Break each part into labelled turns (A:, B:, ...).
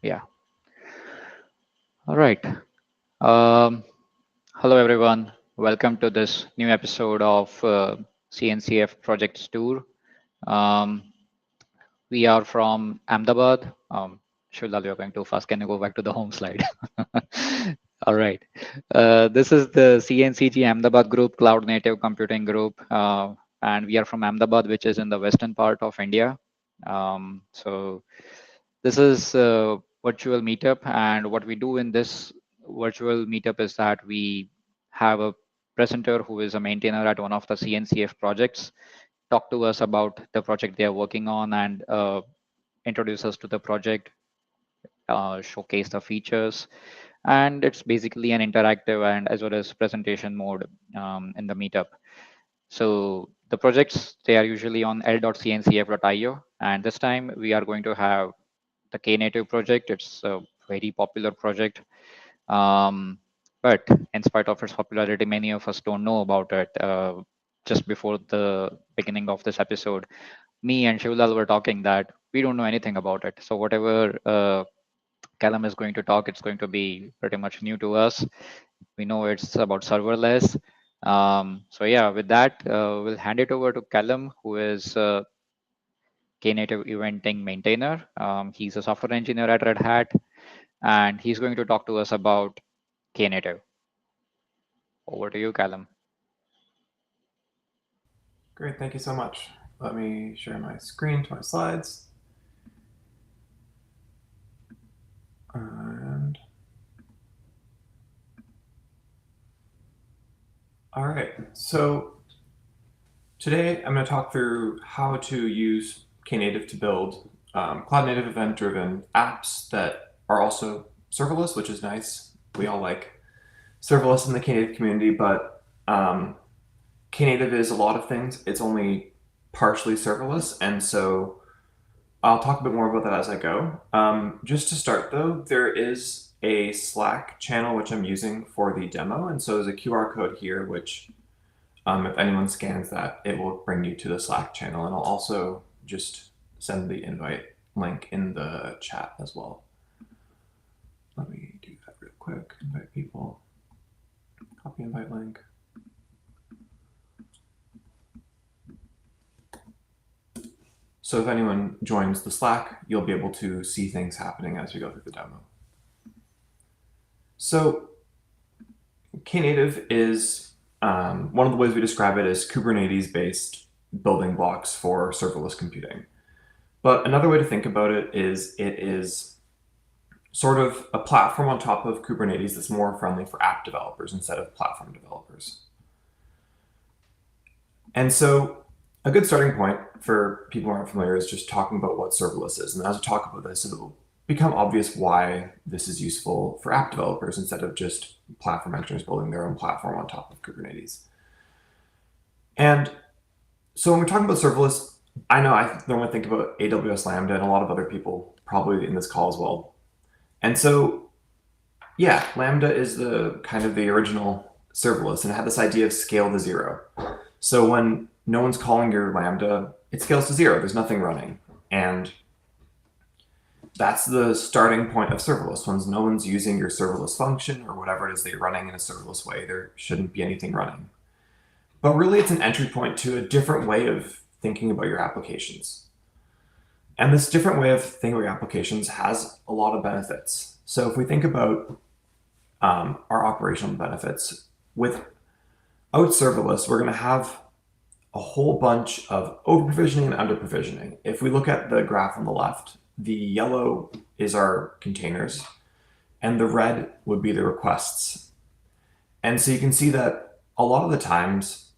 A: Yeah. All right. Um, Hello, everyone. Welcome to this new episode of CNCF Projects Tour. Um, we are from Ahmedabad. Shulal, you're going too fast. Can you go back to the home slide? All right. This is the CNCG Ahmedabad Group, Cloud Native Computing Group. And we are from Ahmedabad, which is in the western part of India. So this is a virtual meetup, and what we do in this virtual meetup is that we have a presenter who is a maintainer at one of the CNCF projects talk to us about the project they are working on and introduce us to the project, showcase the features, and it's basically an interactive and as well as presentation mode in the meetup. So the projects, they are usually on l.cncf.io, and this time we are going to have the Knative project. It's a very popular project. Um, but in spite of its popularity, many of us don't know about it. Just before the beginning of this episode, me and Shivlal were talking that we don't know anything about it. So whatever Calum is going to talk, it's going to be pretty much new to us. We know it's about serverless. So yeah, with that, we'll hand it over to Calum, who is Knative eventing maintainer. He's a software engineer at Red Hat, and he's going to talk to us about Knative. Over to you, Calum.
B: Great, thank you so much. Let me share my screen to my slides. And all right, so today I'm going to talk through how to use Knative to build cloud native event driven apps that are also serverless, which is nice. We all like serverless in the Knative community, but Knative is a lot of things. It's only partially serverless, and so I'll talk a bit more about that as I go. Just to start though, there is a Slack channel which I'm using for the demo, and so there's a QR code here which if anyone scans that, it will bring you to the Slack channel, and I'll also just send the invite link in the chat as well. Let me do that real quick, invite people, copy invite link. So if anyone joins the Slack, you'll be able to see things happening as we go through the demo. So Knative is, one of the ways we describe it is Kubernetes-based building blocks for serverless computing. But another way to think about it is sort of a platform on top of Kubernetes that's more friendly for app developers instead of platform developers. And so a good starting point for people who aren't familiar is just talking about what serverless is. And as we talk about this, it'll become obvious why this is useful for app developers instead of just platform engineers building their own platform on top of Kubernetes. And so when we're talking about serverless, I know I normally think about AWS Lambda, and a lot of other people probably in this call as well. And so, yeah, Lambda is the kind of the original serverless, and it had this idea of scale to zero. So when no one's calling your Lambda, it scales to zero. There's nothing running. And that's the starting point of serverless. When no one's using your serverless function or whatever it is that you're running in a serverless way, there shouldn't be anything running. But really, it's an entry point to a different way of thinking about your applications. And this different way of thinking about your applications has a lot of benefits. So if we think about our operational benefits, without serverless, we're going to have a whole bunch of over-provisioning and under-provisioning. If we look at the graph on the left, the yellow is our containers, and the red would be the requests. And so you can see that a lot of the times,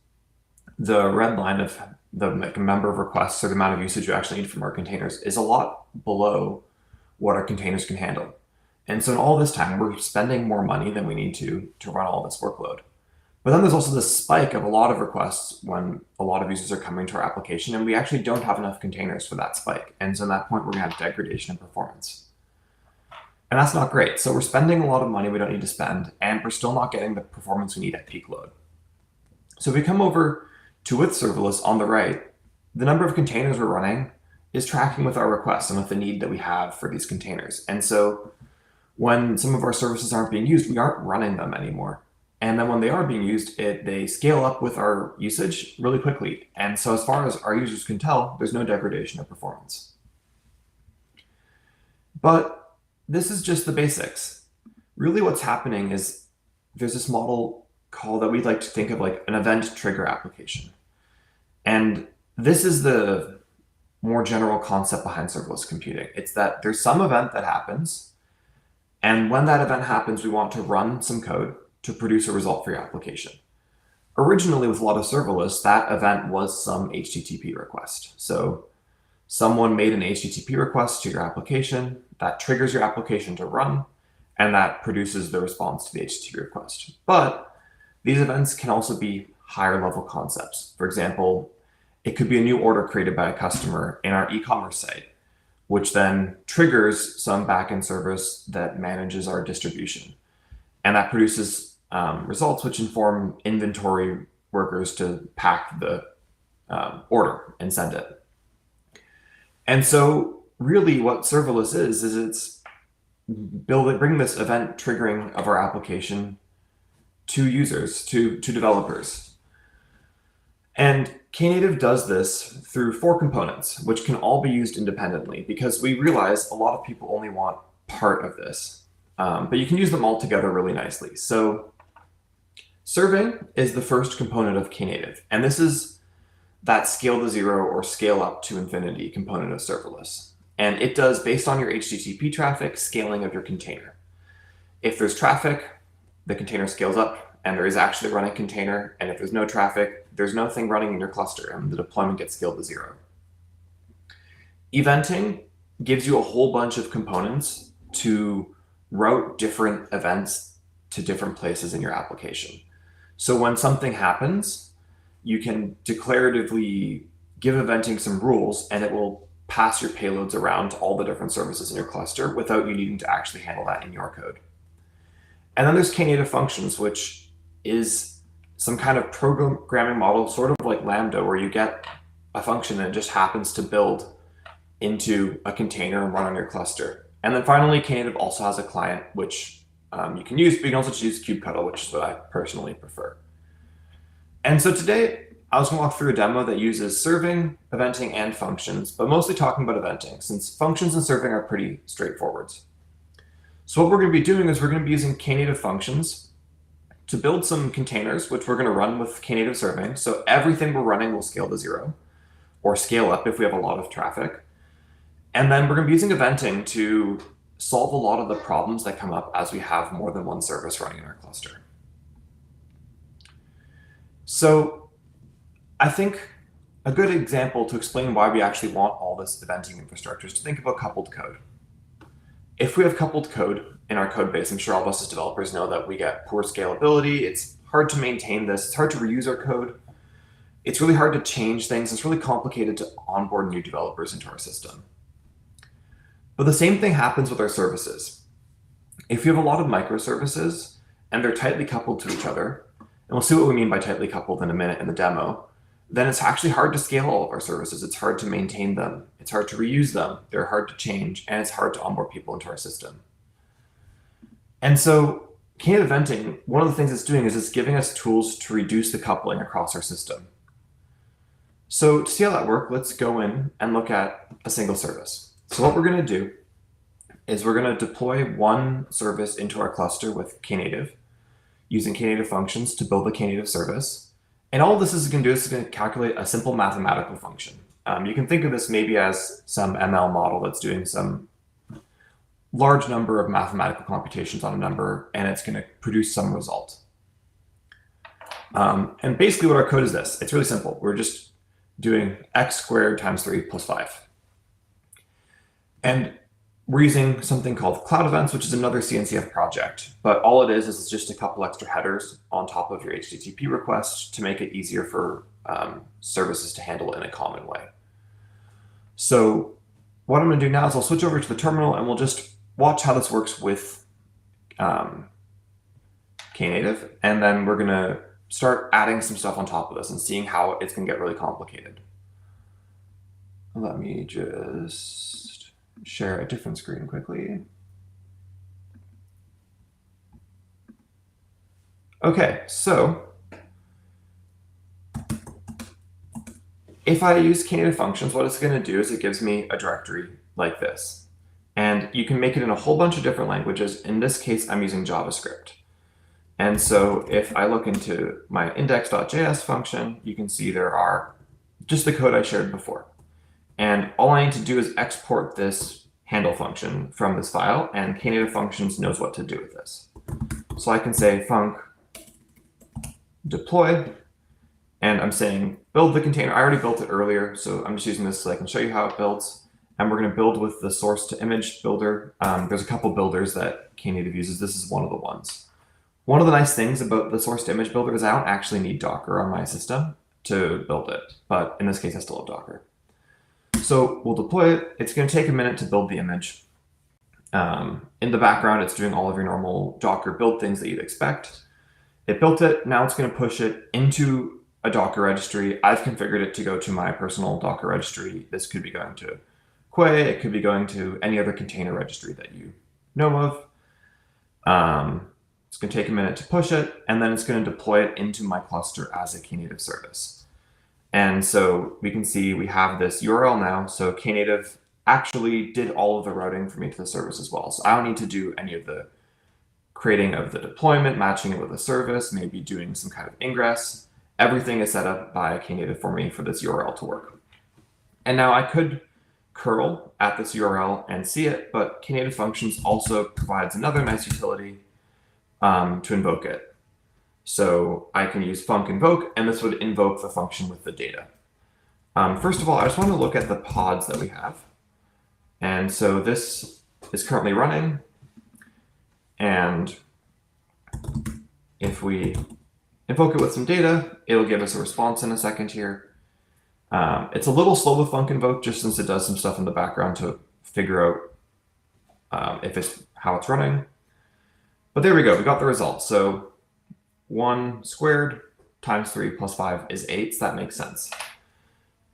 B: the red line of the number of requests or the amount of usage you actually need from our containers is a lot below what our containers can handle. And so in all this time, we're spending more money than we need to run all this workload. But then there's also this spike of a lot of requests when a lot of users are coming to our application, and we actually don't have enough containers for that spike. And so at that point, we're going to have degradation in performance. And that's not great. So we're spending a lot of money we don't need to spend, and we're still not getting the performance we need at peak load. So if we come over to with serverless on the right, the number of containers we're running is tracking with our requests and with the need that we have for these containers. And so when some of our services aren't being used, we aren't running them anymore. And then when they are being used, they scale up with our usage really quickly. And so as far as our users can tell, there's no degradation of performance. But this is just the basics. Really what's happening is there's this model called that we like to think of like an event trigger application. And this is the more general concept behind serverless computing. It's that there's some event that happens, and when that event happens, we want to run some code to produce a result for your application. Originally, with a lot of serverless, that event was some HTTP request. So someone made an HTTP request to your application, that triggers your application to run, and that produces the response to the HTTP request. But these events can also be higher level concepts. For example, it could be a new order created by a customer in our e-commerce site, which then triggers some backend service that manages our distribution. And that produces results which inform inventory workers to pack the order and send it. And so really what serverless is it's bring this event triggering of our application to users, to developers. And Knative does this through 4 components, which can all be used independently because we realize a lot of people only want part of this, but you can use them all together really nicely. So serving is the first component of Knative, and this is that scale to 0 or scale up to infinity component of serverless. And it does, based on your HTTP traffic, scaling of your container. If there's traffic, the container scales up, and there is actually a running container. And if there's no traffic, there's nothing running in your cluster, and the deployment gets scaled to 0. Eventing gives you a whole bunch of components to route different events to different places in your application. So when something happens, you can declaratively give eventing some rules, and it will pass your payloads around to all the different services in your cluster without you needing to actually handle that in your code. And then there's Knative functions, which is some kind of programming model, sort of like Lambda, where you get a function and it just happens to build into a container and run on your cluster. And then finally, Knative also has a client, which you can use, but you can also choose kubectl, which is what I personally prefer. And so today, I was going to walk through a demo that uses serving, eventing, and functions, but mostly talking about eventing, since functions and serving are pretty straightforward. So what we're going to be doing is we're going to be using Knative functions to build some containers, which we're going to run with Knative serving. So everything we're running will scale to 0, or scale up if we have a lot of traffic. And then we're going to be using eventing to solve a lot of the problems that come up as we have more than one service running in our cluster. So I think a good example to explain why we actually want all this eventing infrastructure is to think about coupled code. If we have coupled code in our code base, I'm sure all of us as developers know that we get poor scalability. It's hard to maintain this. It's hard to reuse our code. It's really hard to change things. It's really complicated to onboard new developers into our system. But the same thing happens with our services. If you have a lot of microservices and they're tightly coupled to each other, and we'll see what we mean by tightly coupled in a minute in the demo, then it's actually hard to scale all of our services. It's hard to maintain them. It's hard to reuse them. They're hard to change, and it's hard to onboard people into our system. And so Knative eventing, one of the things it's doing is it's giving us tools to reduce the coupling across our system. So to see how that works, let's go in and look at a single service. So what we're going to do is we're going to deploy one service into our cluster with Knative, using Knative functions to build the Knative service. And all this is going to do is going to calculate a simple mathematical function. You can think of this maybe as some ML model that's doing some large number of mathematical computations on a number, and it's going to produce some result. And basically what our code is this. It's really simple. We're just doing x squared times 3 plus 5. And we're using something called Cloud Events, which is another CNCF project. But all it is it's just a couple extra headers on top of your HTTP request to make it easier for services to handle in a common way. So what I'm going to do now is I'll switch over to the terminal and we'll just watch how this works with Knative. And then we're going to start adding some stuff on top of this and seeing how it's going to get really complicated. let me just share a different screen quickly. Okay, so if I use Knative functions, what it's going to do is it gives me a directory like this. And you can make it in a whole bunch of different languages. In this case, I'm using JavaScript. And so if I look into my index.js function, you can see there are just the code I shared before. And all I need to do is export this handle function from this file, and Knative functions knows what to do with this. So I can say func deploy, and I'm saying build the container. I already built it earlier, so I'm just using this so I can show you how it builds. And we're going to build with the source to image builder. There's a couple builders that Knative uses. This is one of the ones. One of the nice things about the source to image builder is I don't actually need Docker on my system to build it, but in this case, I still have Docker. So we'll deploy it. It's going to take a minute to build the image. In the background, it's doing all of your normal Docker build things that you'd expect. It built it. Now it's going to push it into a Docker registry. I've configured it to go to my personal Docker registry. This could be going to Quay. It could be going to any other container registry that you know of. It's going to take a minute to push it, and then it's going to deploy it into my cluster as a Knative service. And so we can see we have this URL now. So Knative actually did all of the routing for me to the service as well. So I don't need to do any of the creating of the deployment, matching it with a service, maybe doing some kind of ingress. Everything is set up by Knative for me for this URL to work. And now I could curl at this URL and see it, but Knative functions also provides another nice utility to invoke it. So I can use func invoke, and this would invoke the function with the data. First of all, I just want to look at the pods that we have. And so this is currently running. And if we invoke it with some data, it'll give us a response in a second here. It's a little slow with func invoke, just since it does some stuff in the background to figure out how it's running. But there we go, we got the result. So 1 squared times 3 plus 5 is 8, so that makes sense.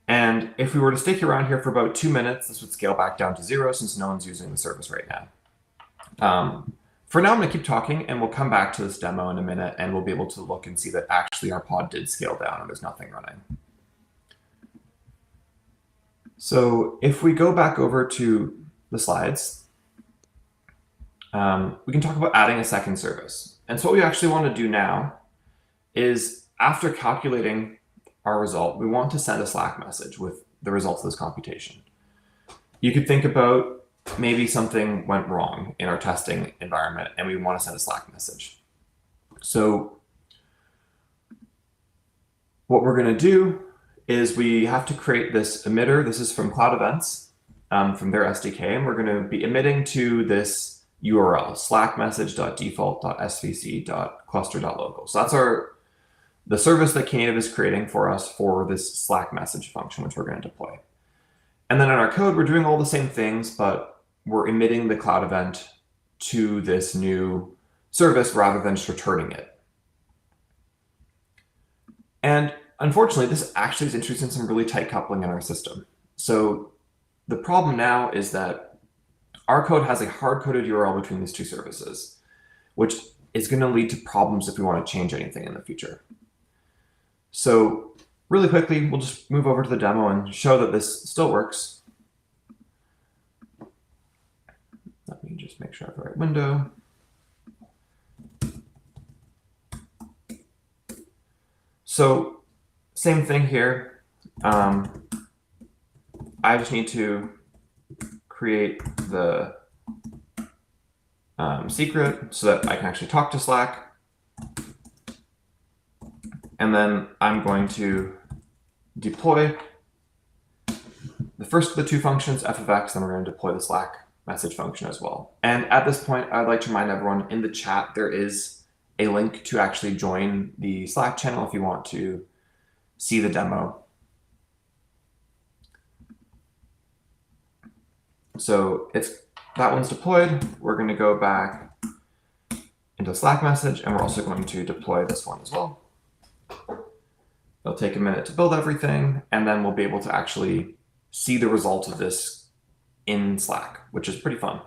B: And if we were to stick around here for about 2 minutes, this would scale back down to 0 since no one's using the service right now. For now, I'm going to keep talking, and we'll come back to this demo in a minute, and we'll be able to look and see that actually our pod did scale down and there's nothing running. So if we go back over to the slides, we can talk about adding a second service. And so what we actually want to do now is, after calculating our result, we want to send a Slack message with the results of this computation. You could think about maybe something went wrong in our testing environment and we want to send a Slack message. So what we're going to do is we have to create this emitter. This is from Cloud Events, from their SDK, and we're going to be emitting to this URL, slackmessage.default.svc.cluster.local. So that's the service that Knative is creating for us for this Slack message function, which we're going to deploy. And then in our code, we're doing all the same things, but we're emitting the cloud event to this new service rather than just returning it. And unfortunately, this actually is introducing some really tight coupling in our system. So the problem now is that our code has a hard-coded URL between these two services, which is going to lead to problems if we want to change anything in the future. So really quickly, we'll just move over to the demo and show that this still works. Let me just make sure I have the right window. So same thing here. I just need to create the secret so that I can actually talk to Slack. And then I'm going to deploy the first of the two functions, f of x, then we're going to deploy the Slack message function as well. And at this point, I'd like to remind everyone in the chat, there is a link to actually join the Slack channel if you want to see the demo. So that one's deployed. We're going to go back into Slack message, and we're also going to deploy this one as well. It'll take a minute to build everything, and then we'll be able to actually see the result of this in Slack, which is pretty fun.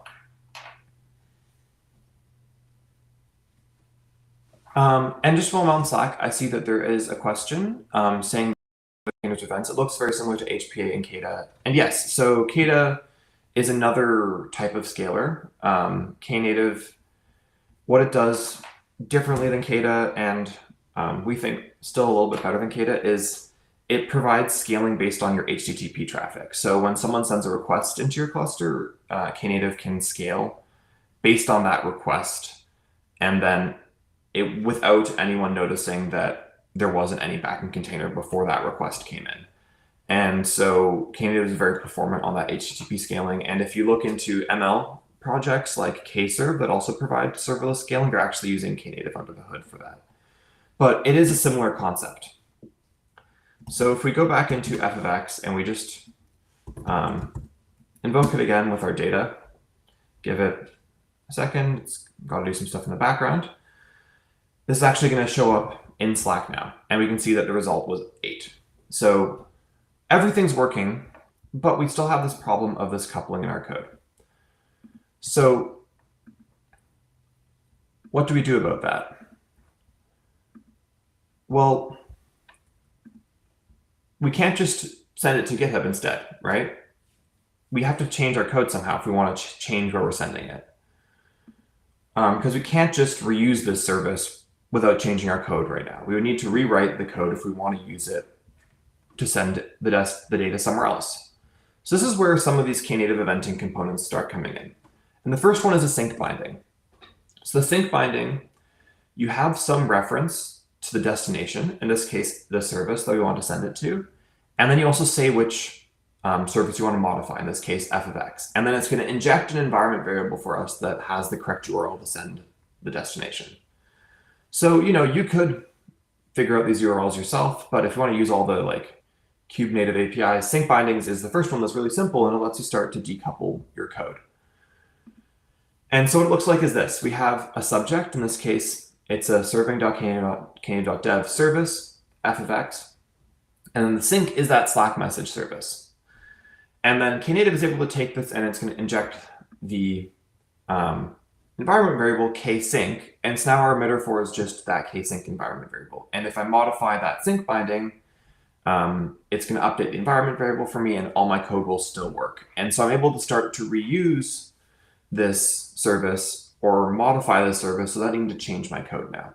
B: And just while I'm on Slack, I see that there is a question saying containers events. It looks very similar to HPA and Kata. And yes, so Kata is another type of scaler. Knative, what it does differently than Kata, and we think still a little bit better than Kata, is it provides scaling based on your HTTP traffic. So when someone sends a request into your cluster, Knative can scale based on that request, and then without anyone noticing that there wasn't any backend container before that request came in. And so Knative is very performant on that HTTP scaling. And if you look into ML projects like Kserve that also provide serverless scaling, they're actually using Knative under the hood for that. But it is a similar concept. So if we go back into F.6 and we just invoke it again with our data, give it a second, it's got to do some stuff in the background. This is actually going to show up in Slack now, and we can see that the result was 8. So everything's working, but we still have this problem of this coupling in our code. So what do we do about that? Well, we can't just send it to GitHub instead, right? We have to change our code somehow if we want to change where we're sending it. Because we can't just reuse this service without changing our code right now. We would need to rewrite the code if we want to use it to send the data somewhere else. So this is where some of these Knative eventing components start coming in. And the first one is a sync binding. So the sync binding, you have some reference to the destination, in this case, the service that we want to send it to. And then you also say which service you want to modify, in this case, f(x). And then it's going to inject an environment variable for us that has the correct URL to send the destination. So, you could figure out these URLs yourself, but if you want to use all the Kubernetes APIs, sync bindings is the first one that's really simple, and it lets you start to decouple your code. And so what it looks like is this. We have a subject. In this case, it's a serving.knative.dev service, f(x). And then the sync is that Slack message service. And then Knative is able to take this, and it's going to inject the environment variable ksync, and so now our emitter for is just that ksync environment variable. And if I modify that sync binding, it's going to update the environment variable for me, and all my code will still work. And so I'm able to start to reuse this service or modify this service without needing to change my code now,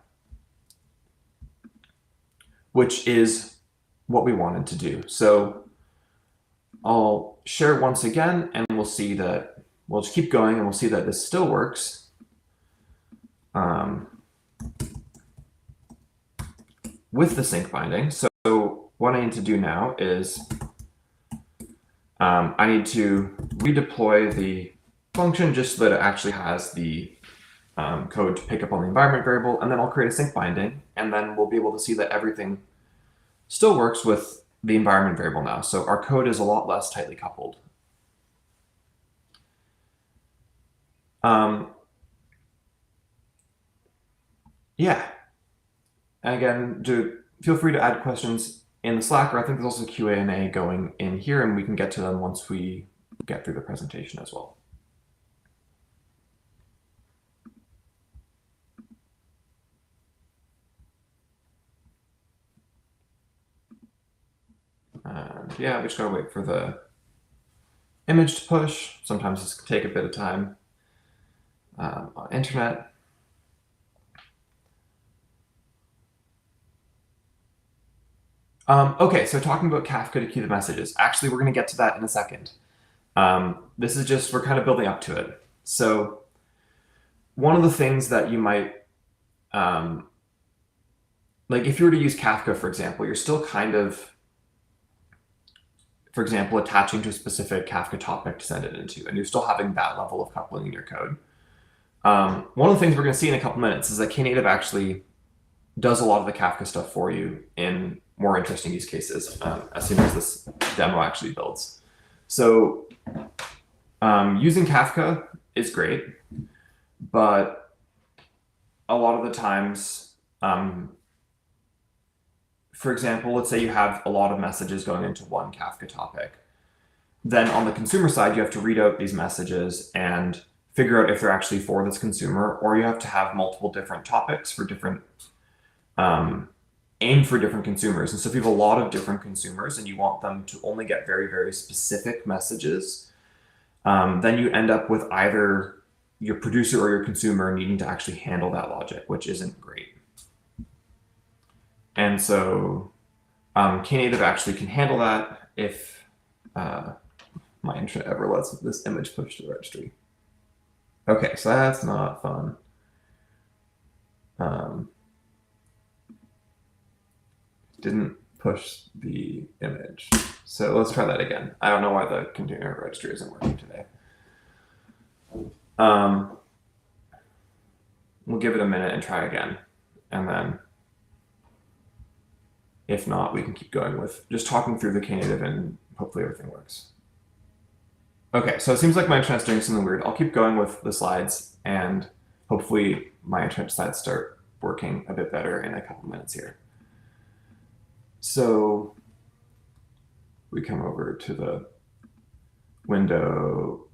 B: which is what we wanted to do. So I'll share it once again, and we'll see that we'll just keep going, and we'll see that this still works. With the sync binding. So what I need to do now is I need to redeploy the function just so that it actually has the code to pick up on the environment variable, and then I'll create a sync binding, and then we'll be able to see that everything still works with the environment variable now. So our code is a lot less tightly coupled. Yeah. And again, feel free to add questions in the Slack, or I think there's also Q&A going in here, and we can get to them once we get through the presentation as well. And yeah, we just gotta wait for the image to push. Sometimes this can take a bit of time on internet. Okay, so talking about Kafka to queue the messages. Actually, we're going to get to that in a second. This is just, we're kind of building up to it. So one of the things that you might, if you were to use Kafka, for example, you're still kind of, for example, attaching to a specific Kafka topic to send it into, and you're still having that level of coupling in your code. One of the things we're going to see in a couple minutes is that Knative actually does a lot of the Kafka stuff for you in more interesting use cases as soon as this demo actually builds. So using Kafka is great, but a lot of the times, for example, let's say you have a lot of messages going into one Kafka topic. then on the consumer side, you have to read out these messages and figure out if they're actually for this consumer, or you have to have multiple different topics for different aimed for different consumers. And so if you have a lot of different consumers and you want them to only get very, very specific messages, then you end up with either your producer or your consumer needing to actually handle that logic, which isn't great. And so Knative actually can handle that if my internet ever lets this image push to the registry. Okay, so that's not fun. Didn't push the image. So let's try that again. I don't know why the container registry isn't working today. We'll give it a minute and try again. And then if not, we can keep going with just talking through the Knative and hopefully everything works. Okay, so it seems like my internet's doing something weird. I'll keep going with the slides and hopefully my internet slides start working a bit better in a couple minutes here. So we come over to the window.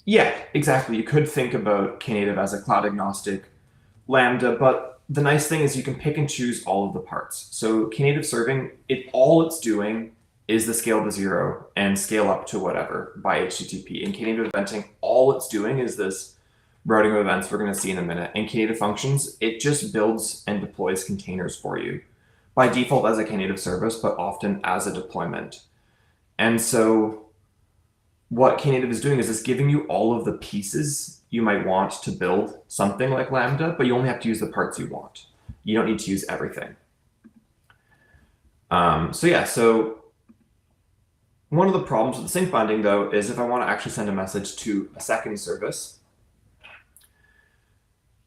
B: Yeah, exactly. You could think about Knative as a cloud agnostic Lambda, but the nice thing is you can pick and choose all of the parts. So Knative serving, all it's doing is the scale to 0 and scale up to whatever by HTTP. In Knative eventing, all it's doing is this routing of events we're going to see in a minute. In Knative functions, it just builds and deploys containers for you. By default as a Knative service, but often as a deployment. And so what Knative is doing is it's giving you all of the pieces you might want to build something like Lambda, but you only have to use the parts you want. You don't need to use everything. So one of the problems with the sync binding, though, is if I want to actually send a message to a second service,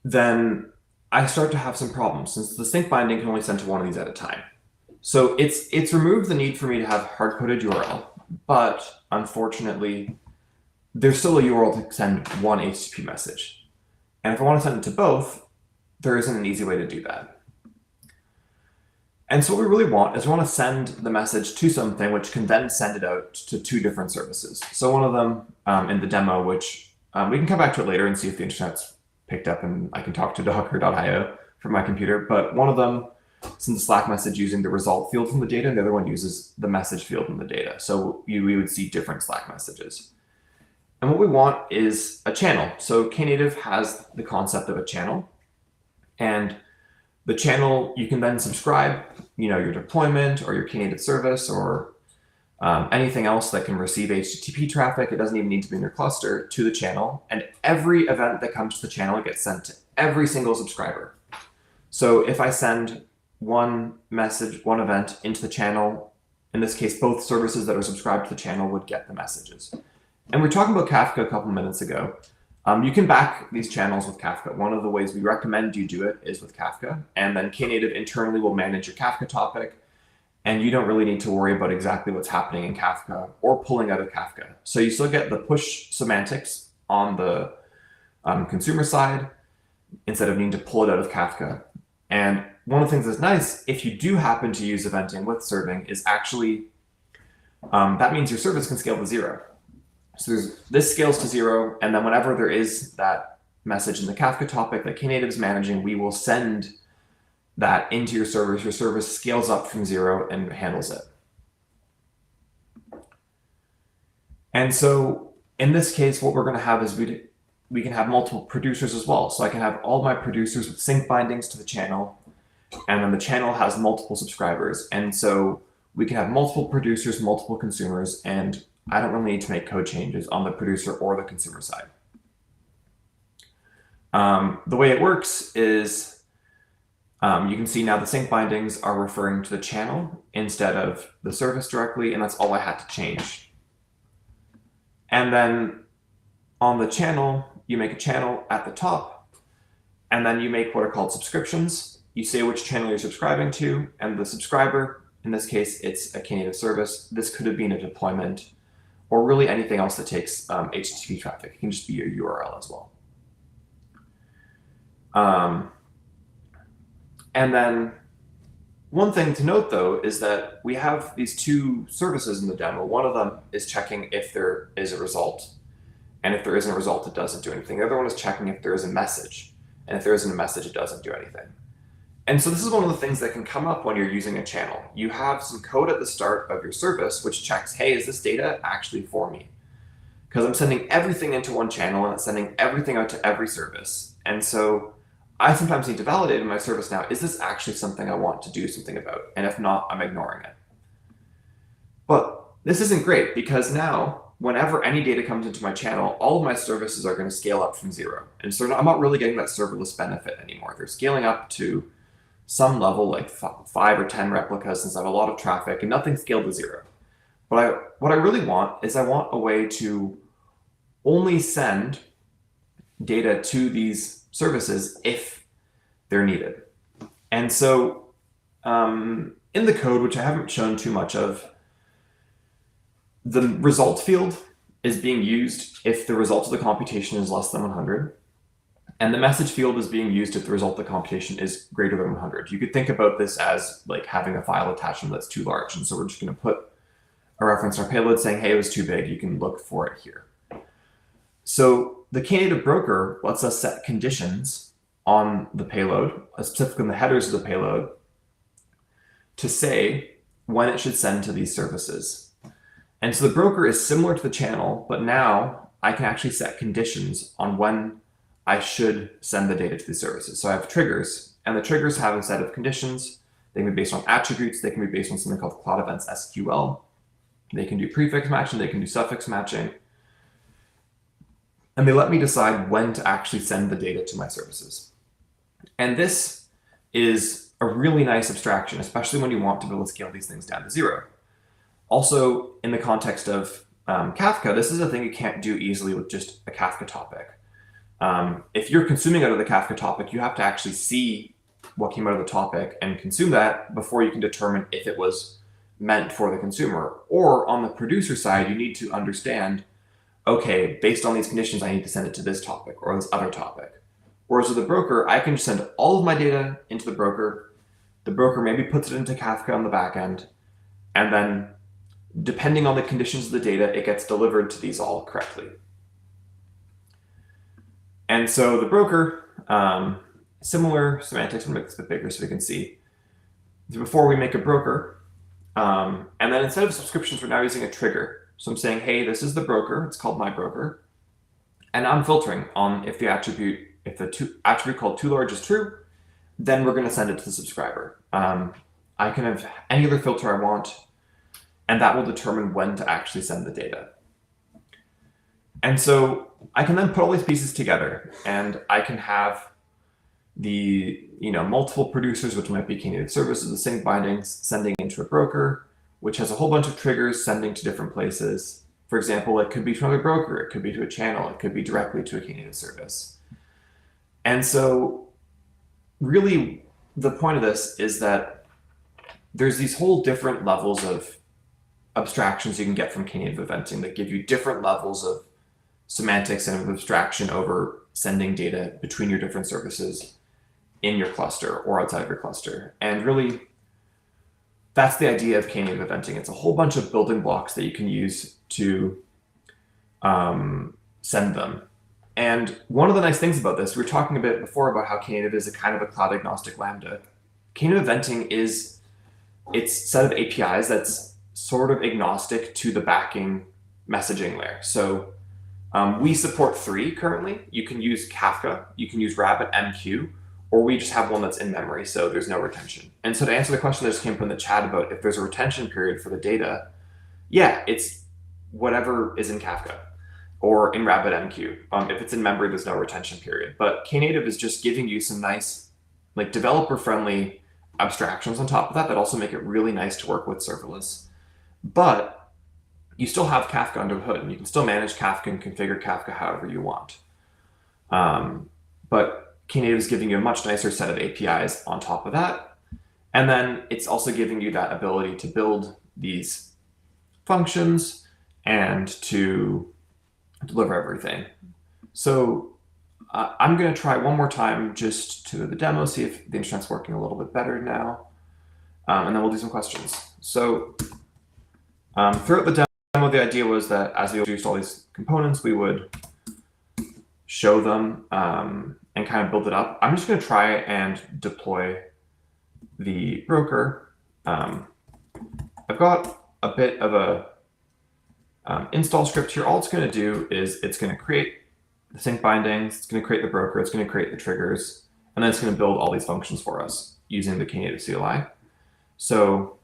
B: then I start to have some problems since the sync binding can only send to one of these at a time. So it's removed the need for me to have hard-coded URL, but unfortunately, there's still a URL to send one HTTP message. And if I want to send it to both, there isn't an easy way to do that. And so what we really want is we want to send the message to something which can then send it out to two different services. So one of them in the demo, which we can come back to it later and see if the internet's picked up and I can talk to docker.io from my computer, but one of them sends a Slack message using the result field from the data, and the other one uses the message field from the data. So we would see different Slack messages. And what we want is a channel. So Knative has the concept of a channel, and the channel, you can then subscribe, your deployment or your Knative service or anything else that can receive HTTP traffic. It doesn't even need to be in your cluster to the channel. And every event that comes to the channel gets sent to every single subscriber. So if I send one message, one event into the channel, in this case, both services that are subscribed to the channel would get the messages. And we were talking about Kafka a couple minutes ago. You can back these channels with Kafka. One of the ways we recommend you do it is with Kafka. And then Knative internally will manage your Kafka topic. And you don't really need to worry about exactly what's happening in Kafka or pulling out of Kafka. So you still get the push semantics on the consumer side instead of needing to pull it out of Kafka. And one of the things that's nice, if you do happen to use eventing with serving, is actually, that means your service can scale to 0. So this scales to 0, and then whenever there is that message in the Kafka topic that Knative is managing, we will send that into your service. Your service scales up from 0 and handles it. And so in this case, what we're going to have is we can have multiple producers as well. So I can have all my producers with sync bindings to the channel, and then the channel has multiple subscribers. And so we can have multiple producers, multiple consumers, and I don't really need to make code changes on the producer or the consumer side. The way it works is you can see now the sync bindings are referring to the channel instead of the service directly, and that's all I had to change. And then on the channel, you make a channel at the top, and then you make what are called subscriptions. You say which channel you're subscribing to, and the subscriber, in this case, it's a Knative service. This could have been a deployment, or really anything else that takes HTTP traffic. It can just be your URL as well. And then One thing to note, though, is that we have these two services in the demo. One of them is checking if there is a result, and if there isn't a result, it doesn't do anything. The other one is checking if there is a message, and if there isn't a message, it doesn't do anything. And so this is one of the things that can come up when you're using a channel. You have some code at the start of your service which checks, hey, is this data actually for me? Because I'm sending everything into one channel and it's sending everything out to every service. And so I sometimes need to validate in my service now, is this actually something I want to do something about? And if not, I'm ignoring it. But this isn't great because now whenever any data comes into my channel, all of my services are going to scale up from 0. And so I'm not really getting that serverless benefit anymore. They're scaling up to some level, like 5 or 10 replicas, since I have a lot of traffic, and nothing scaled to 0. But what I really want is I want a way to only send data to these services if they're needed. And so in the code, which I haven't shown too much of, the result field is being used if the result of the computation is less than 100. And the message field is being used if the result of the computation is greater than 100. You could think about this as like having a file attachment that's too large. And so we're just going to put a reference in our payload saying, hey, it was too big. You can look for it here. So the Knative broker lets us set conditions on the payload, specifically in the headers of the payload, to say when it should send to these services. And so the broker is similar to the channel, but now I can actually set conditions on when I should send the data to the services. So I have triggers, and the triggers have a set of conditions. They can be based on attributes. They can be based on something called Cloud Events SQL. They can do prefix matching. They can do suffix matching. And they let me decide when to actually send the data to my services. And this is a really nice abstraction, especially when you want to be able to scale these things down to 0. Also, in the context of Kafka, this is a thing you can't do easily with just a Kafka topic. If you're consuming out of the Kafka topic, you have to actually see what came out of the topic and consume that before you can determine if it was meant for the consumer. Or on the producer side, you need to understand, okay, based on these conditions, I need to send it to this topic or this other topic. Whereas with the broker, I can just send all of my data into the broker. The broker maybe puts it into Kafka on the back end, and then depending on the conditions of the data, it gets delivered to these all correctly. And so the broker, similar semantics, I'm going to make this a bit bigger so we can see. Before we make a broker, and then instead of subscriptions, we're now using a trigger. So I'm saying, hey, this is the broker. It's called my broker. And I'm filtering on if the attribute called too large is true, then we're going to send it to the subscriber. I can have any other filter I want, and that will determine when to actually send the data. And so I can then put all these pieces together, and I can have the multiple producers, which might be Knative services, the sync bindings, sending into a broker, which has a whole bunch of triggers sending to different places. For example, it could be to another broker, it could be to a channel, it could be directly to a Knative service. And so really the point of this is that there's these whole different levels of abstractions you can get from Knative eventing that give you different levels of semantics and of abstraction over sending data between your different services in your cluster or outside of your cluster. And really, that's the idea of Knative eventing. It's a whole bunch of building blocks that you can use to send them. And one of the nice things about this, we were talking a bit before about how Knative is a kind of a cloud agnostic Lambda. Knative eventing is its set of APIs that's sort of agnostic to the backing messaging layer. So we support 3 currently. You can use Kafka, you can use RabbitMQ, or we just have one that's in memory, so there's no retention. And so to answer the question that just came up in the chat about if there's a retention period for the data, yeah, it's whatever is in Kafka or in RabbitMQ. If it's in memory, there's no retention period. But Knative is just giving you some nice, like developer-friendly abstractions on top of that also make it really nice to work with serverless. But you still have Kafka under the hood, and you can still manage Kafka and configure Kafka however you want. But Knative is giving you a much nicer set of APIs on top of that. And then it's also giving you that ability to build these functions and to deliver everything. So I'm going to try one more time just to the demo, see if the internet's working a little bit better now. and then we'll do some questions. So throughout the demo, the idea was that as we introduced all these components, we would show them and kind of build it up. I'm just going to try and deploy the broker. I've got a bit of a install script here. All it's going to do is it's going to create the sync bindings, it's going to create the broker, it's going to create the triggers, and then it's going to build all these functions for us using the Knative CLI. So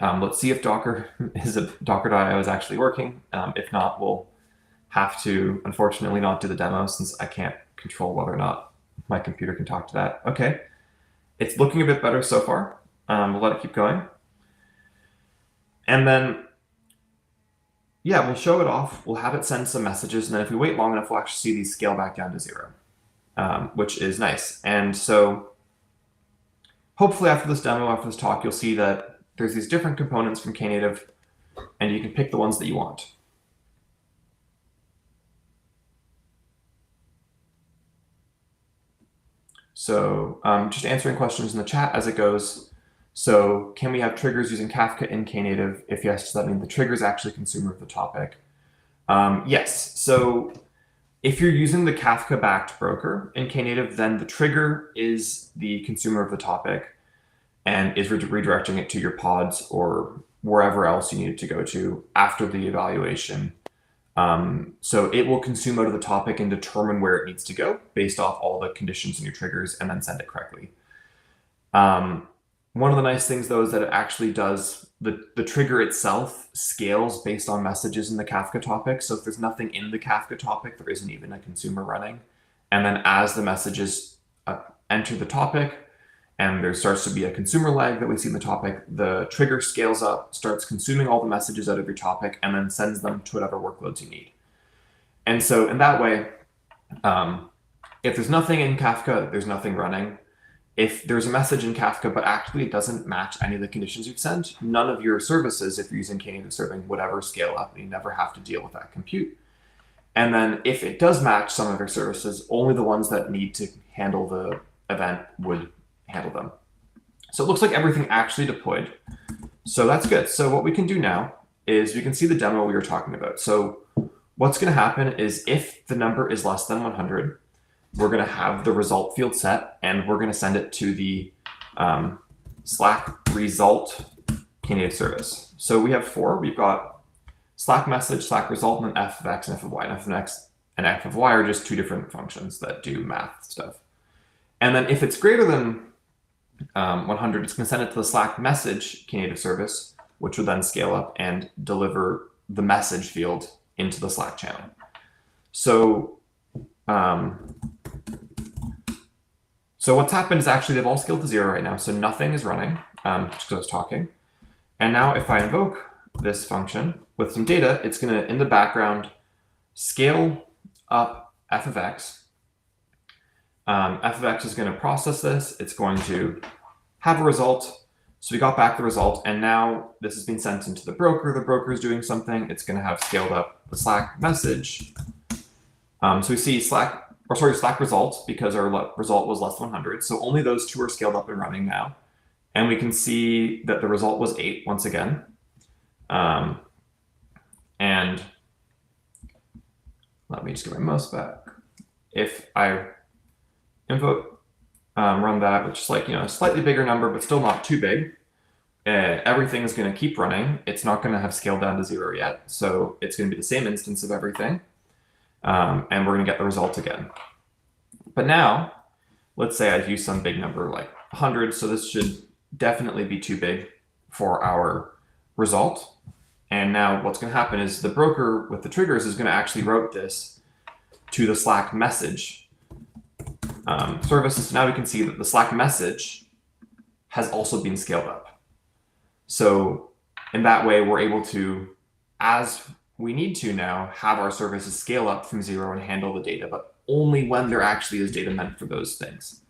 B: let's see if Docker.io is actually working. If not, we'll have to, unfortunately, not do the demo since I can't control whether or not my computer can talk to that. Okay, it's looking a bit better so far. We'll let it keep going. And then, yeah, we'll show it off. We'll have it send some messages. And then if we wait long enough, we'll actually see these scale back down to 0, which is nice. And so hopefully after this demo, after this talk, you'll see that there's these different components from Knative, and you can pick the ones that you want. So just answering questions in the chat as it goes. So can we have triggers using Kafka in Knative? If yes, does that mean the trigger is actually consumer of the topic? Yes. So if you're using the Kafka-backed broker in Knative, then the trigger is the consumer of the topic and is redirecting it to your pods or wherever else you need it to go to after the evaluation. So it will consume out of the topic and determine where it needs to go based off all the conditions in your triggers and then send it correctly. One of the nice things, though, is that it actually does, the trigger itself scales based on messages in the Kafka topic. So if there's nothing in the Kafka topic, there isn't even a consumer running. And then as the messages enter the topic and there starts to be a consumer lag that we see in the topic, the trigger scales up, starts consuming all the messages out of your topic, and then sends them to whatever workloads you need. And so in that way, if there's nothing in Kafka, there's nothing running. If there's a message in Kafka, but actually it doesn't match any of the conditions you've sent, none of your services, if you're using Knative serving, would ever scale up, and you never have to deal with that compute. And then if it does match some of your services, only the ones that need to handle the event would handle them. So it looks like everything actually deployed. So that's good. So what we can do now is we can see the demo we were talking about. So what's going to happen is if the number is less than 100, we're going to have the result field set, and we're going to send it to the Slack result Knative service. So we have 4. We've got Slack message, Slack result, and then f of x and f of y. And f of x and f of y are just 2 different functions that do math stuff. And then if it's greater than 100, it's going to send it to the Slack message Knative service, which will then scale up and deliver the message field into the Slack channel. So so what's happened is actually they've all scaled to 0 right now. So nothing is running, just because I was talking. And now if I invoke this function with some data, it's going to, in the background, scale up f of x. F of x is going to process this. It's going to have a result. So we got back the result, and now this has been sent into the broker. The broker is doing something. It's going to have scaled up the Slack message. So we see Slack results because our result was less than 100. So only those 2 are scaled up and running now. And we can see that the result was 8 once again. And let me just get my mouse back. If I invoke, run that, which is like, a slightly bigger number, but still not too big, everything is going to keep running. It's not going to have scaled down to 0 yet. So it's going to be the same instance of everything. And we're going to get the result again. But now, let's say I've used some big number like 100. So this should definitely be too big for our result. And now what's going to happen is the broker with the triggers is going to actually route this to the Slack message service. So now we can see that the Slack message has also been scaled up. So in that way, we're able to, as we need to now, have our services scale up from 0 and handle the data, but only when there actually is data meant for those things.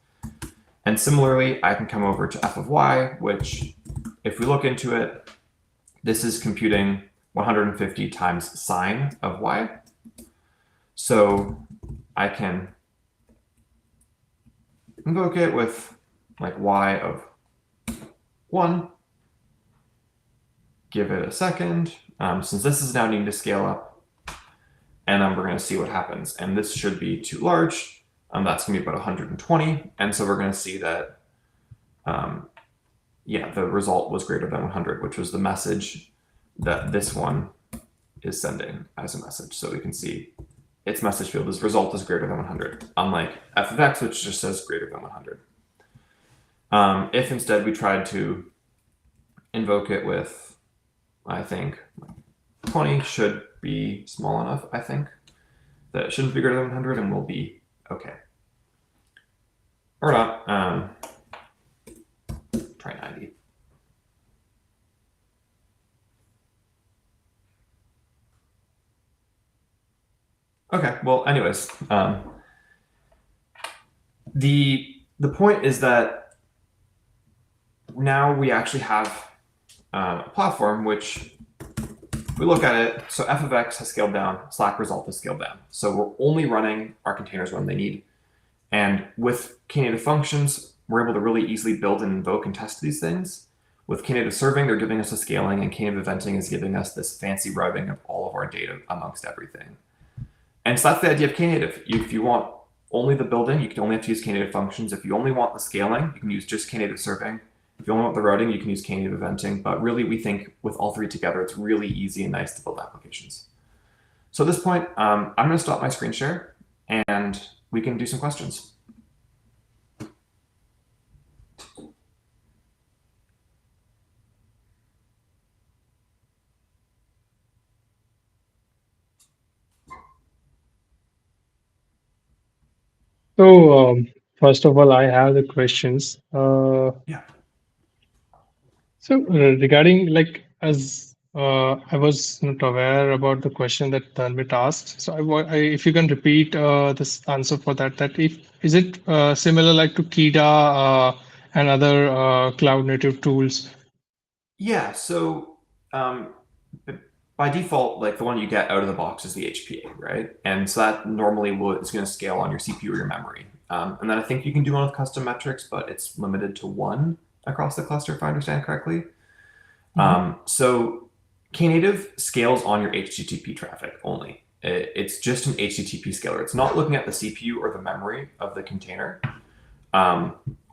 B: And similarly, I can come over to f of y, which if we look into it, this is computing 150 times sine of y. So I can invoke it with like y of 1, give it a second. Since this is now needing to scale up, and then we're going to see what happens. And this should be too large. That's going to be about 120. And so we're going to see that, the result was greater than 100, which was the message that this one is sending as a message. So we can see its message field is result is greater than 100, unlike F(x), which just says greater than 100. If instead we tried to invoke it with, I think, 20 should be small enough, I think, that it shouldn't be greater than 100 and we'll be okay. Or not. Try 90. Okay, well, anyways, the point is that now we actually have a platform which, if we look at it, so f(x) has scaled down, Slack result has scaled down. So we're only running our containers when they need. And with Knative functions, we're able to really easily build and invoke and test these things. With Knative serving, they're giving us a scaling, and Knative eventing is giving us this fancy routing of all of our data amongst everything. And so that's the idea of Knative. If you want only the building, you can only have to use Knative functions. If you only want the scaling, you can use just Knative serving. If you only want the routing, you can use Knative eventing. But really, we think with all three together, it's really easy and nice to build applications. So at this point, I'm going to stop my screen share, and we can do some questions.
C: So, first of all, I have the questions.
B: Yeah.
C: So, regarding as I was not aware about the question that Tanvit asked, so if you can repeat this answer for that, if is it similar like to Kida and other cloud native tools?
B: Yeah, so by default, like the one you get out of the box is the HPA, right? And so that normally is going to scale on your CPU or your memory. And then I think you can do one with custom metrics, but it's limited to one across the cluster, if I understand correctly. So Knative scales on your HTTP traffic only. It's just an HTTP scaler. It's not looking at the CPU or the memory of the container.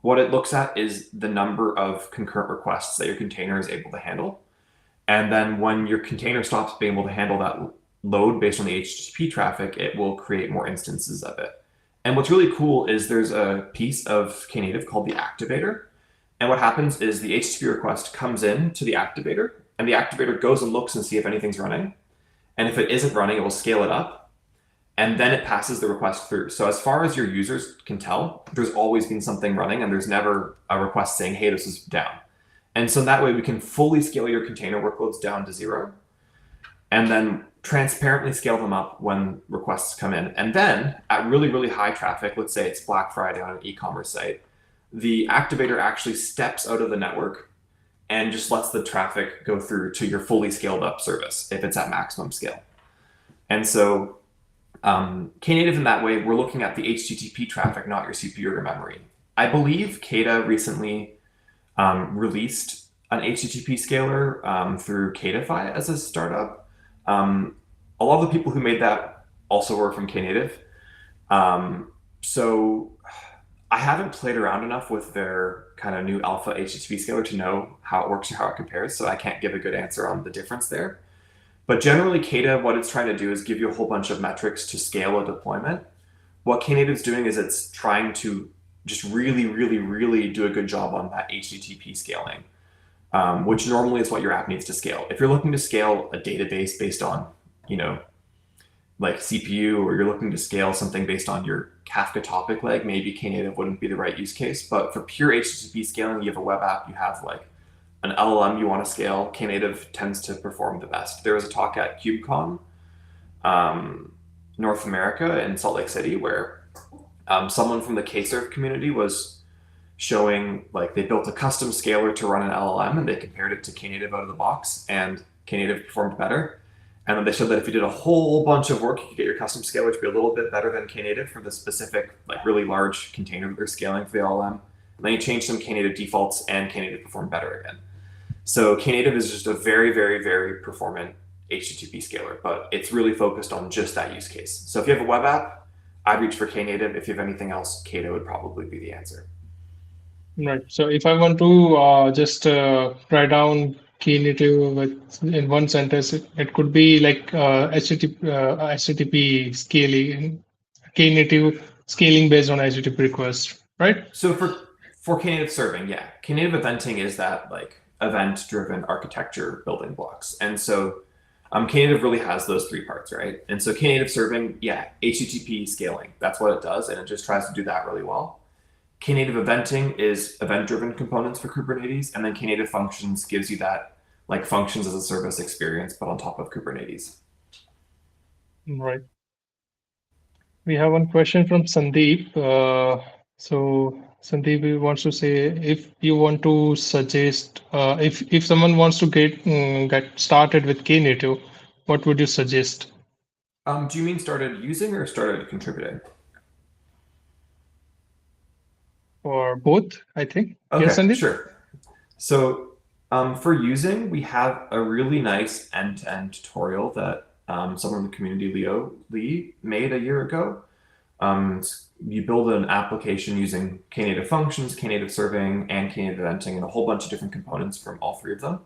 B: What it looks at is the number of concurrent requests that your container is able to handle. And then when your container stops being able to handle that load based on the HTTP traffic, it will create more instances of it. And what's really cool is there's a piece of Knative called the activator. And what happens is the HTTP request comes in to the activator, and the activator goes and looks and see if anything's running. And if it isn't running, it will scale it up. And then it passes the request through. So as far as your users can tell, there's always been something running, and there's never a request saying, hey, this is down. And so that way we can fully scale your container workloads down to 0, and then transparently scale them up when requests come in. And then at really, really high traffic, let's say it's Black Friday on an e-commerce site, the activator actually steps out of the network and just lets the traffic go through to your fully scaled up service if it's at maximum scale. And so Knative in that way, we're looking at the HTTP traffic, not your CPU or your memory. I believe Kata recently released an HTTP scaler through Catify as a startup. A lot of the people who made that also were from Knative. So I haven't played around enough with their kind of new alpha HTTP scaler to know how it works or how it compares, so I can't give a good answer on the difference there. But generally, Kata, what it's trying to do is give you a whole bunch of metrics to scale a deployment. What Knative is doing is it's trying to just really, really, really do a good job on that HTTP scaling, which normally is what your app needs to scale. If you're looking to scale a database based on, like CPU, or you're looking to scale something based on your Kafka topic leg, maybe Knative wouldn't be the right use case. But for pure HTTP scaling, you have a web app, you have like an LLM you want to scale, Knative tends to perform the best. There was a talk at KubeCon North America in Salt Lake City where someone from the Kserve community was showing, like, they built a custom scaler to run an LLM and they compared it to Knative out of the box, and Knative performed better. And then they showed that if you did a whole bunch of work, you could get your custom scaler to be a little bit better than Knative for the specific, like, really large container that they're scaling for the LLM. And then you change some Knative defaults and Knative performed better again. So Knative is just a very, very, very performant HTTP scaler, but it's really focused on just that use case. So if you have a web app, I'd reach for Knative. If you have anything else, Kata would probably be the answer.
C: Right. So if I want to just write down Knative in one sentence, it could be like HTTP scaling, Knative scaling based on HTTP request, right?
B: So for Knative serving, yeah, Knative eventing is that like event-driven architecture building blocks, and so Knative really has those three parts, right? And so Knative serving, yeah, HTTP scaling, that's what it does, and it just tries to do that really well. Knative eventing is event-driven components for Kubernetes, and then Knative functions gives you that like functions as a service experience, but on top of Kubernetes.
C: Right. We have one question from Sandeep. So Sandeep wants to say if you want to suggest if someone wants to get started with Knative, what would you suggest?
B: Do you mean started using or started contributing?
C: Or both, I think. Yes,
B: Okay,
C: Sandeep?
B: sure. So for using, we have a really nice end-to-end tutorial that someone in the community, Leo Lee, made a year ago. You build an application using Knative functions, Knative serving, and Knative eventing, and a whole bunch of different components from all three of them.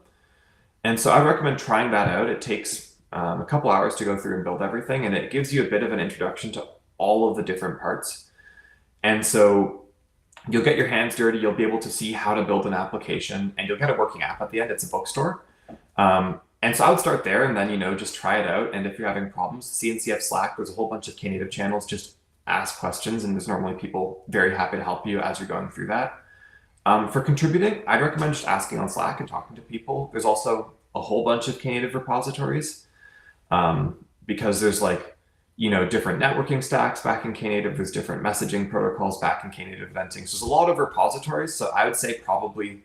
B: And so I recommend trying that out. It takes a couple hours to go through and build everything, and it gives you a bit of an introduction to all of the different parts. And so you'll get your hands dirty. You'll be able to see how to build an application, and you'll get a working app at the end. It's a bookstore. And so I would start there, and then just try it out. And if you're having problems, CNCF Slack, there's a whole bunch of Knative channels. Just ask questions, and there's normally people very happy to help you as you're going through that. For contributing, I'd recommend just asking on Slack and talking to people. There's also a whole bunch of Knative repositories because there's different networking stacks back in Knative. There's different messaging protocols back in Knative eventing. So there's a lot of repositories. So I would say probably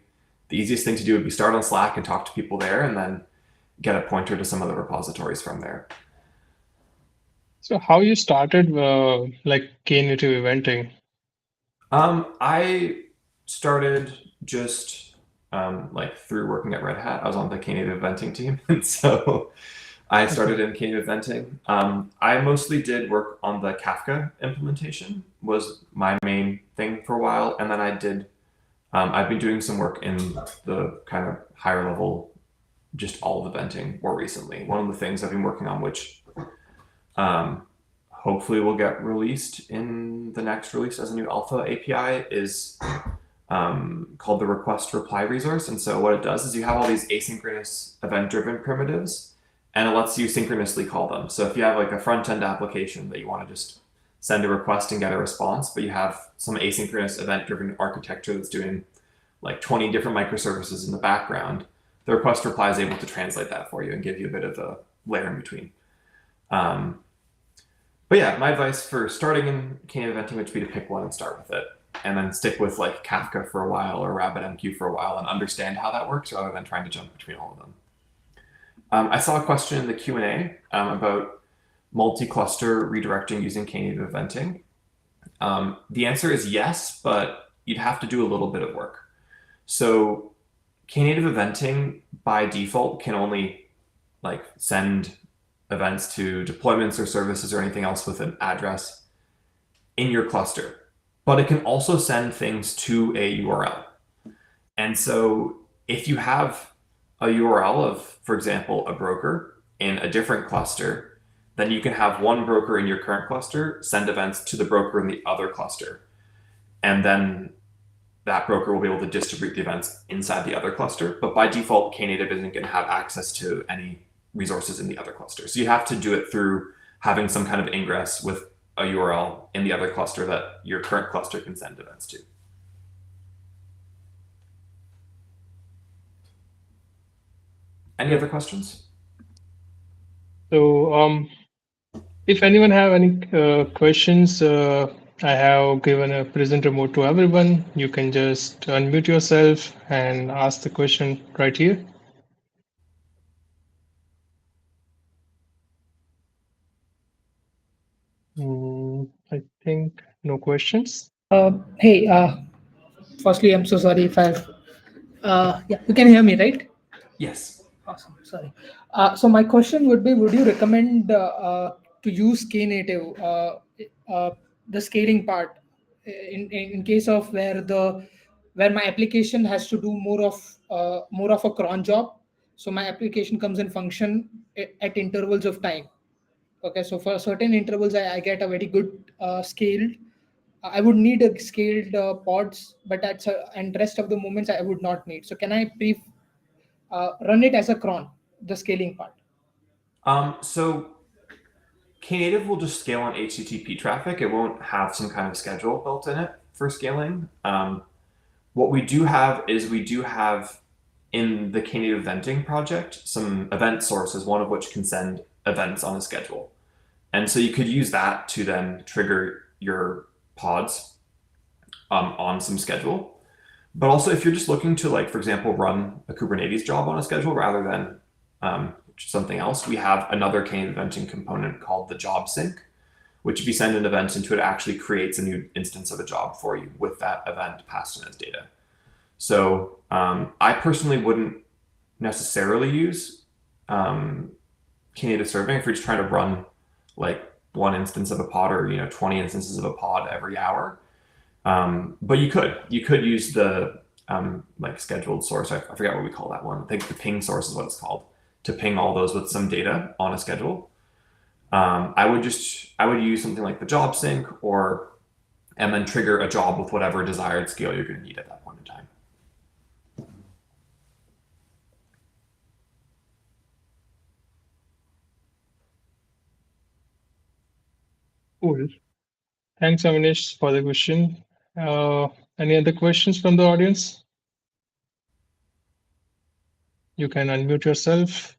B: the easiest thing to do would be start on Slack and talk to people there, and then get a pointer to some of the repositories from there.
C: So how you started like Knative eventing?
B: I started just through working at Red Hat. I was on the Knative eventing team, and so I started in Knative eventing. I mostly did work on the Kafka implementation, was my main thing for a while, and then I've been doing some work in the kind of higher level, just all of eventing more recently. One of the things I've been working on, which hopefully will get released in the next release as a new alpha API, is called the request reply resource. And so what it does is you have all these asynchronous event-driven primitives, and it lets you synchronously call them. So if you have like a front-end application that you want to just send a request and get a response, but you have some asynchronous event-driven architecture that's doing like 20 different microservices in the background, the request reply is able to translate that for you and give you a bit of a layer in between. But yeah, my advice for starting in Knative eventing would be to pick one and start with it, and then stick with like Kafka for a while or RabbitMQ for a while and understand how that works rather than trying to jump between all of them. I saw a question in the Q&A about multi-cluster redirecting using Knative eventing. The answer is yes, but you'd have to do a little bit of work. So Knative eventing by default can only send events to deployments or services or anything else with an address in your cluster, but it can also send things to a URL. And so if you have a URL of, for example, a broker in a different cluster, then you can have one broker in your current cluster send events to the broker in the other cluster. And then that broker will be able to distribute the events inside the other cluster. But by default, Knative isn't going to have access to any resources in the other cluster. So you have to do it through having some kind of ingress with a URL in the other cluster that your current cluster can send events to. Any other questions?
C: So if anyone have any questions, I have given a presenter mode to everyone. You can just unmute yourself and ask the question right here. I think no questions.
D: Hey, firstly, I'm so sorry if I've. Yeah, you can hear me, right?
B: Yes.
D: Awesome. Sorry. So my question would be: would you recommend to use Knative, the scaling part, in case of where my application has to do more of a cron job? So my application comes in function at intervals of time. Okay, so for certain intervals, I get a very good scaled. I would need a scaled pods, but and rest of the moments I would not need. So can I run it as a cron, the scaling part?
B: So Knative will just scale on HTTP traffic. It won't have some kind of schedule built in it for scaling. What we do have is we do have in the Knative eventing project some event sources, one of which can send events on a schedule. And so you could use that to then trigger your pods on some schedule. But also if you're just looking to, like, for example, run a Kubernetes job on a schedule rather than something else, we have another Knative eventing component called the job sync, which if you send an event into it, actually creates a new instance of a job for you with that event passed in as data. So I personally wouldn't necessarily use Knative serving if you're just trying to run like one instance of a pod or 20 instances of a pod every hour. But you could use the like scheduled source. I forget what we call that one. I think the ping source is what it's called, to ping all those with some data on a schedule. I would use something like the job sync and then trigger a job with whatever desired scale you're going to need at that point in time.
C: Cool. Thanks, Avinash, for the question. Any other questions from the audience? You can unmute yourself.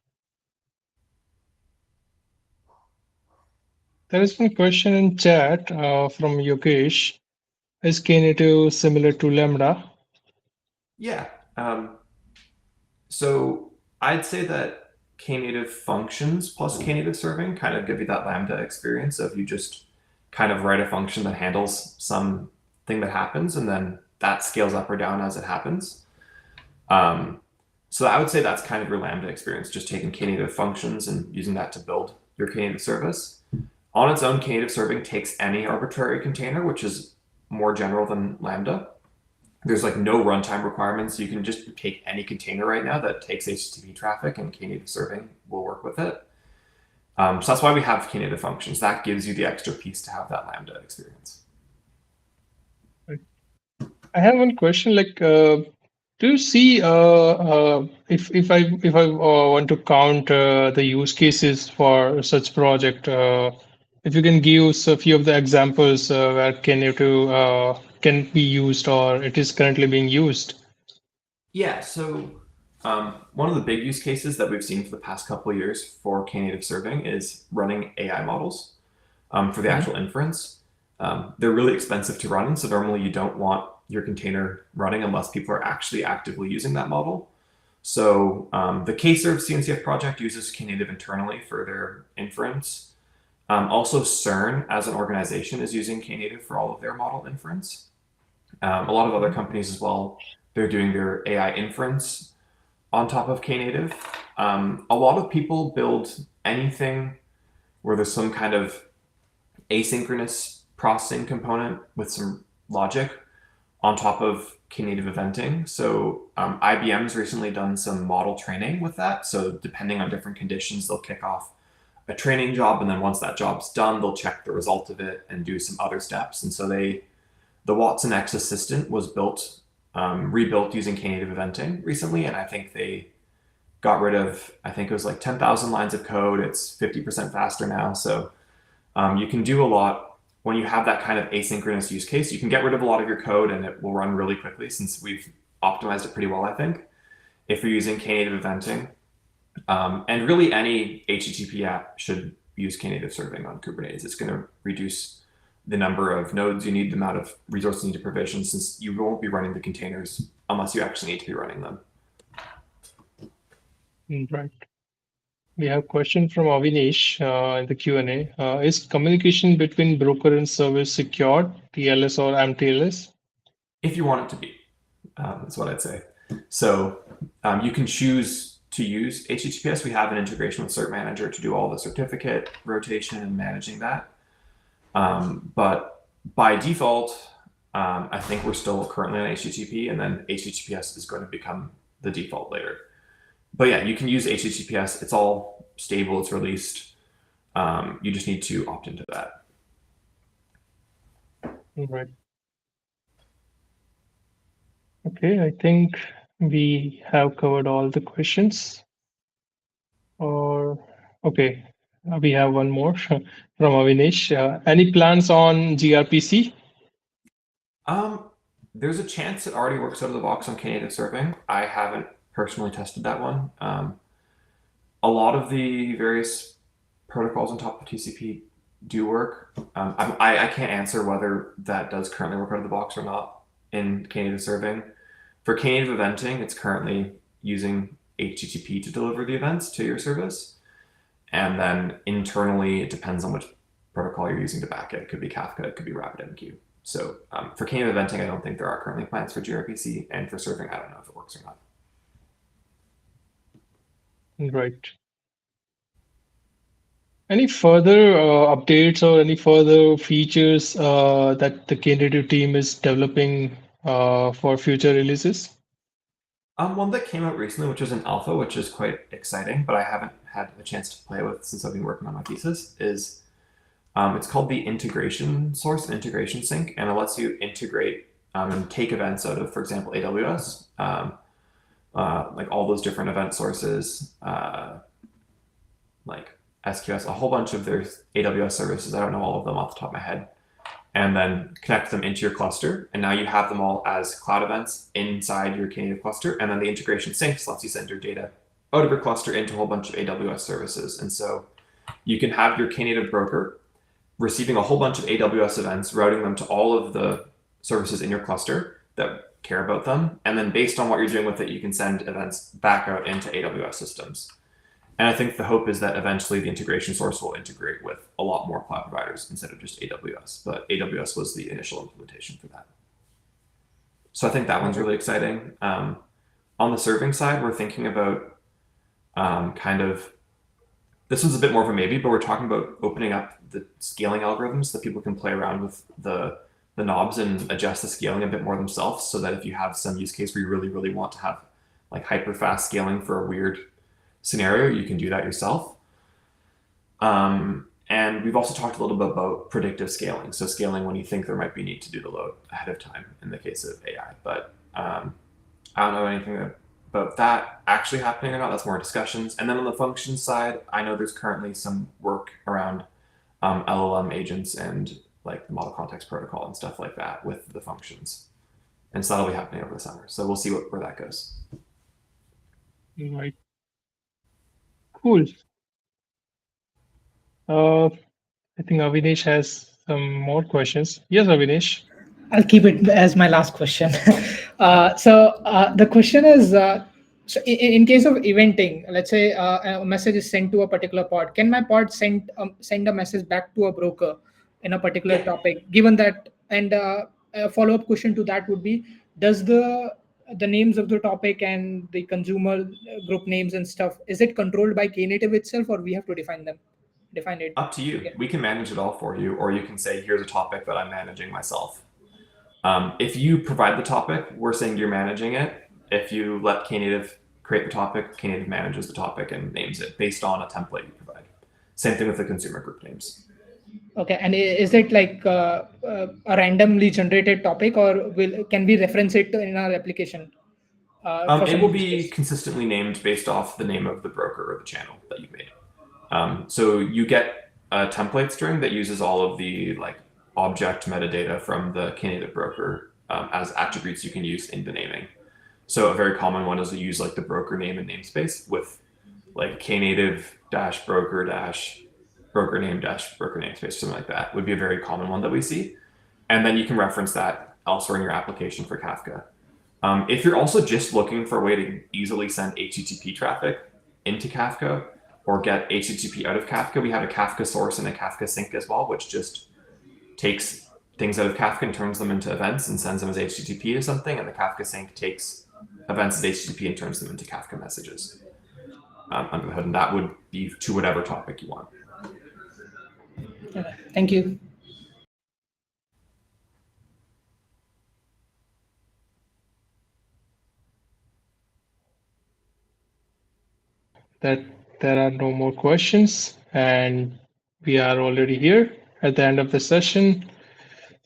C: There is one question in chat from Yogesh. Is Knative similar to Lambda?
B: Yeah. So I'd say that Knative functions plus Knative serving kind of give you that Lambda experience of you just kind of write a function that handles something that happens, and then that scales up or down as it happens. So I would say that's kind of your Lambda experience, just taking Knative functions and using that to build your Knative service. On its own, Knative serving takes any arbitrary container, which is more general than Lambda. There's like no runtime requirements. You can just take any container right now that takes HTTP traffic, and Knative serving will work with it. So that's why we have Knative functions. That gives you the extra piece to have that Lambda experience.
C: I have one question. Like, do you see if I want to count the use cases for such project? If you can give us a few of the examples where Knative can be used or it is currently being used.
B: Yeah, so one of the big use cases that we've seen for the past couple of years for Knative serving is running AI models for the actual inference. They're really expensive to run, so normally you don't want your container running unless people are actually actively using that model. So the Kserve CNCF project uses Knative internally for their inference. Also, CERN as an organization is using Knative for all of their model inference. A lot of other companies as well, they're doing their AI inference on top of Knative. A lot of people build anything where there's some kind of asynchronous processing component with some logic on top of Knative eventing. So IBM's recently done some model training with that. So depending on different conditions, they'll kick off a training job, and then once that job's done, they'll check the result of it and do some other steps. And so the Watson X assistant was rebuilt using Knative eventing recently, and I think they got rid of, I think it was like 10,000 lines of code. It's 50% faster now. So you can do a lot when you have that kind of asynchronous use case. You can get rid of a lot of your code and it will run really quickly, since we've optimized it pretty well, I think, if you're using Knative eventing. And really any HTTP app should use Knative serving on Kubernetes. It's going to reduce the number of nodes you need, the amount of resources you need to provision, since you won't be running the containers unless you actually need to be running them.
C: Right. We have a question from Avinash in the Q&A. Is communication between broker and service secured, TLS or MTLS?
B: If you want it to be, that's what I'd say. So you can choose to use HTTPS, we have an integration with Cert Manager to do all the certificate rotation and managing that. But by default, I think we're still currently on HTTP, and then HTTPS is going to become the default later. But yeah, you can use HTTPS. It's all stable. It's released. You just need to opt into that.
C: Right. Okay, I think we have covered all the questions. Or okay, we have one more from Avinash. Any plans on gRPC?
B: There's a chance it already works out of the box on Knative serving. I haven't personally tested that one. A lot of the various protocols on top of TCP do work. I can't answer whether that does currently work out of the box or not in Knative serving. For Knative eventing, it's currently using HTTP to deliver the events to your service. And then internally, it depends on which protocol you're using to back it. It could be Kafka, it could be RabbitMQ. So for Knative eventing, I don't think there are currently plans for gRPC, and for serving, I don't know if it works or not.
C: Right. Any further updates or any further features that the Knative team is developing for future releases?
B: One that came out recently, which is an alpha, which is quite exciting, but I haven't had a chance to play with since I've been working on my thesis, is it's called the integration source and integration sync, and it lets you integrate and take events out of, for example, AWS, like all those different event sources, like SQS, a whole bunch of their AWS services. I don't know all of them off the top of my head. And then connect them into your cluster. And now you have them all as cloud events inside your Knative cluster. And then the integration syncs lets you send your data out of your cluster into a whole bunch of AWS services. And so you can have your Knative broker receiving a whole bunch of AWS events, routing them to all of the services in your cluster that care about them. And then based on what you're doing with it, you can send events back out into AWS systems. And I think the hope is that eventually the integration source will integrate with a lot more cloud providers instead of just AWS. But AWS was the initial implementation for that. So I think that one's really exciting. On the serving side, we're thinking about this one's a bit more of a maybe, but we're talking about opening up the scaling algorithms so that people can play around with the knobs and adjust the scaling a bit more themselves, so that if you have some use case where you really, really want to have like hyper fast scaling for a weird scenario, you can do that yourself. And we've also talked a little bit about predictive scaling. So scaling when you think there might be need to do the load ahead of time in the case of AI. But I don't know anything about that actually happening or not. That's more discussions. And then on the function side, I know there's currently some work around LLM agents and like the model context protocol and stuff like that with the functions. And so that'll be happening over the summer. So we'll see where that goes.
C: Right. Cool. I think Avinash has some more questions. Yes, Avinash.
D: I'll keep it as my last question. The question is, so in case of eventing, let's say a message is sent to a particular pod. Can my pod send a message back to a broker in a particular topic? Given that, and a follow-up question to that would be, does the names of the topic and the consumer group names and stuff, is it controlled by Knative itself, or we have to define it?
B: Up to you. We can manage it all for you, or you can say, here's a topic that I'm managing myself. If you provide the topic, we're saying you're managing it. If you let Knative create the topic, Knative manages the topic and names it based on a template you provide. Same thing with the consumer group names.
D: Okay, and is it like a randomly generated topic, or can we reference it in our application?
B: It will be consistently named based off the name of the broker or the channel that you've made. So you get a template string that uses all of the like object metadata from the Knative broker as attributes you can use in the naming. So a very common one is to use like the broker name and namespace with like Knative -broker -broker name -broker namespace, something like that would be a very common one that we see. And then you can reference that elsewhere in your application for Kafka. If you're also just looking for a way to easily send HTTP traffic into Kafka or get HTTP out of Kafka, we have a Kafka source and a Kafka sync as well, which just takes things out of Kafka and turns them into events and sends them as HTTP or something. And the Kafka sync takes events as HTTP and turns them into Kafka messages. under the hood, and that would be to whatever topic you want.
D: Okay. Thank you.
C: That there are no more questions, and we are already here at the end of the session.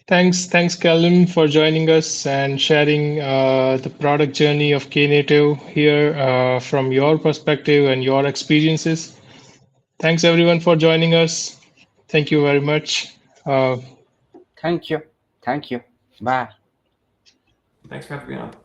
C: Thanks, Calum, for joining us and sharing the product journey of Knative here from your perspective and your experiences. Thanks, everyone, for joining us. Thank you very much.
E: Thank you. Bye.
B: Thanks for having me on.